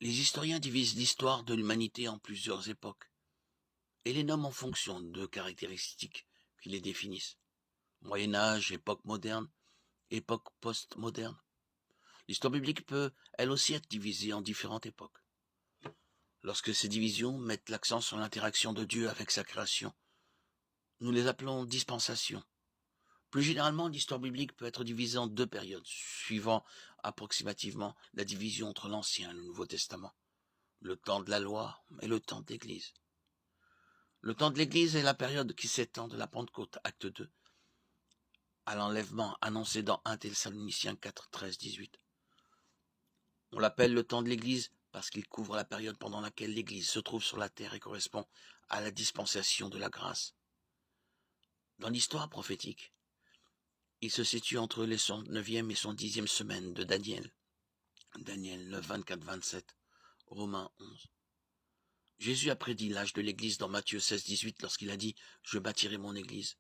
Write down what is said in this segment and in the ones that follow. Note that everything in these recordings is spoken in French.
Les historiens divisent l'histoire de l'humanité en plusieurs époques et les nomment en fonction de caractéristiques qui les définissent. Moyen Âge, époque moderne, époque post-moderne. L'histoire biblique peut, elle aussi, être divisée en différentes époques. Lorsque ces divisions mettent l'accent sur l'interaction de Dieu avec sa création, nous les appelons dispensations. Plus généralement, l'histoire biblique peut être divisée en deux périodes, suivant approximativement la division entre l'Ancien et le Nouveau Testament. Le temps de la loi et le temps de l'Église. Le temps de l'Église est la période qui s'étend de la Pentecôte, acte 2, à l'enlèvement annoncé dans 1 Thessaloniciens 4, 13, 18. On l'appelle le temps de l'Église parce qu'il couvre la période pendant laquelle l'Église se trouve sur la terre et correspond à la dispensation de la grâce. Dans l'histoire prophétique, il se situe entre les 9e et son 10e semaine de Daniel. Daniel 9, 24, 27, Romains 11. Jésus a prédit l'âge de l'Église dans Matthieu 16, 18 lorsqu'il a dit « Je bâtirai mon Église ».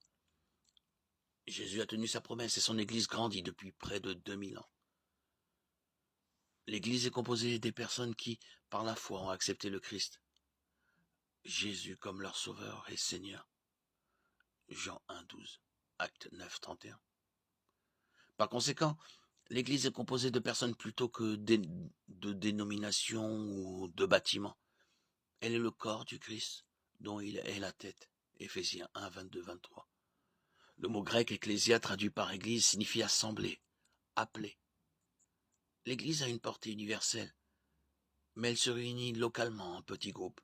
Jésus a tenu sa promesse et son Église grandit depuis près de 2000 ans. L'Église est composée des personnes qui, par la foi, ont accepté le Christ, Jésus comme leur sauveur et Seigneur. Jean 1, 12, Acte 9, 31. Par conséquent, l'Église est composée de personnes plutôt que de dénominations ou de bâtiments. Elle est le corps du Christ, dont il est la tête. Éphésiens 1, 22, 23. Le mot grec ecclésia traduit par Église signifie assembler, appeler. L'Église a une portée universelle, mais elle se réunit localement en petits groupes.